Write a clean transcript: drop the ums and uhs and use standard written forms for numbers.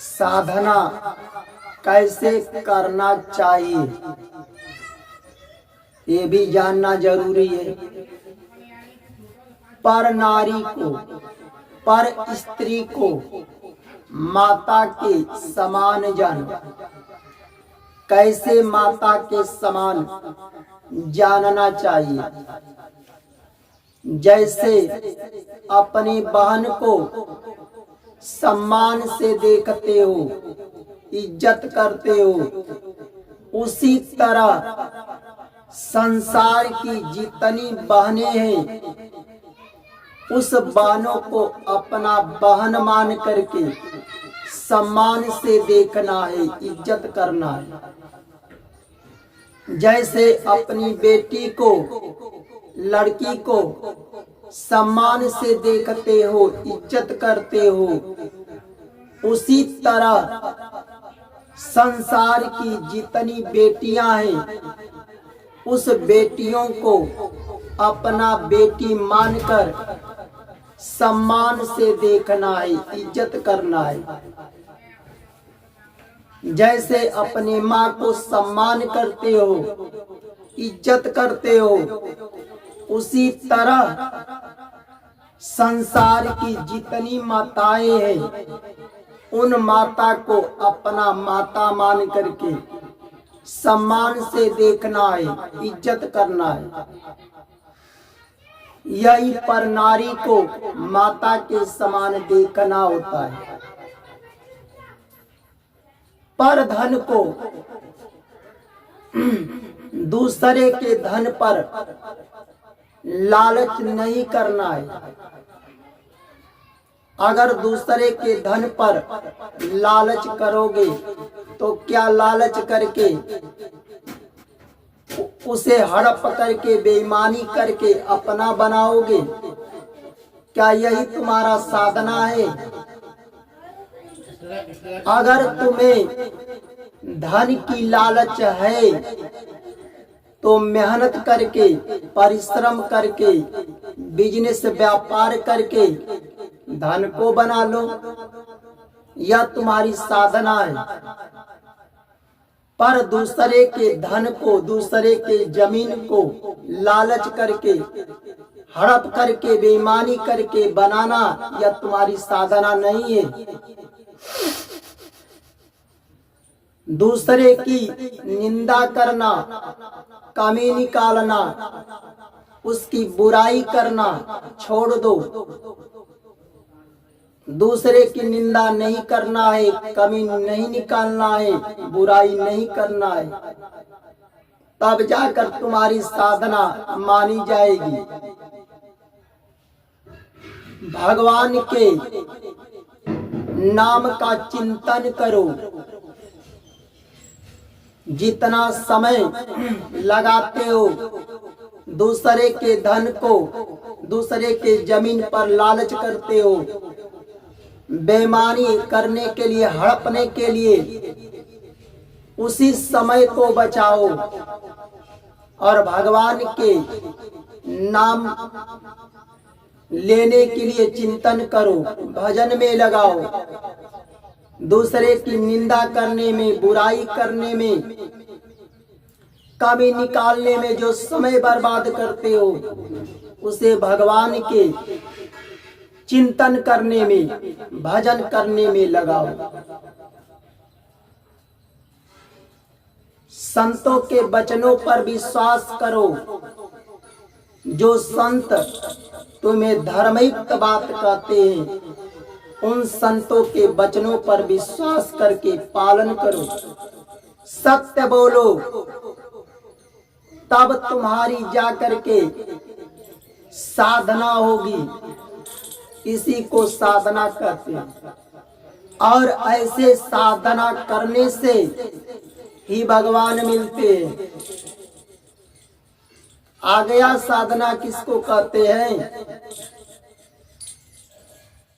साधना कैसे करना चाहिए ये भी जानना जरूरी है। पर नारी को, पर स्त्री को माता के समान जान, कैसे माता के समान जानना चाहिए। जैसे अपनी बहन को सम्मान से देखते हो, इज्जत करते हो, उसी तरह संसार की जितनी बहनें हैं उस बहनों को अपना बहन मान करके सम्मान से देखना है, इज्जत करना है। जैसे अपनी बेटी को, लड़की को सम्मान से देखते हो, इज्जत करते हो, उसी तरह संसार की जितनी बेटियां हैं उस बेटियों को अपना बेटी मानकर सम्मान से देखना है, इज्जत करना है। जैसे अपनी माँ को सम्मान करते हो, इज्जत करते हो, उसी तरह संसार की जितनी माताएं हैं उन माता को अपना माता मान करके सम्मान से देखना है, इज्जत करना है। यही पर नारी को माता के समान देखना होता है। पर धन को, दूसरे के धन पर लालच नहीं करना है। अगर दूसरे के धन पर लालच करोगे तो क्या लालच करके उसे हड़प करके बेईमानी करके अपना बनाओगे? क्या यही तुम्हारा साधना है? अगर तुम्हें धन की लालच है तो मेहनत करके, परिश्रम करके, बिजनेस व्यापार करके धन को बना लो, यह तुम्हारी साधना है। पर दूसरे के धन को, दूसरे के जमीन को लालच करके, हड़प करके, बेईमानी करके बनाना, यह तुम्हारी साधना नहीं है। दूसरे की निंदा करना, कमी निकालना, उसकी बुराई करना छोड़ दो। दूसरे की निंदा नहीं करना है, कमी नहीं निकालना है, बुराई नहीं करना है, तब जाकर तुम्हारी साधना मानी जाएगी। भगवान के नाम का चिंतन करो। जितना समय लगाते हो दूसरे के धन को, दूसरे के जमीन पर लालच करते हो, बेईमानी करने के लिए, हड़पने के लिए, उसी समय को बचाओ और भगवान के नाम लेने के लिए चिंतन करो, भजन में लगाओ। दूसरे की निंदा करने में, बुराई करने में, कमी निकालने में जो समय बर्बाद करते हो उसे भगवान के चिंतन करने में, भजन करने में लगाओ। संतों के वचनों पर विश्वास करो। जो संत तुम्हें धर्मयुक्त बात कहते हैं उन संतों के वचनों पर विश्वास करके पालन करो। सत्य बोलो, तब तुम्हारी जाकर के साधना होगी। इसी को साधना कहते हैं। और ऐसे साधना करने से ही भगवान मिलते हैं। आ गया साधना किसको कहते हैं?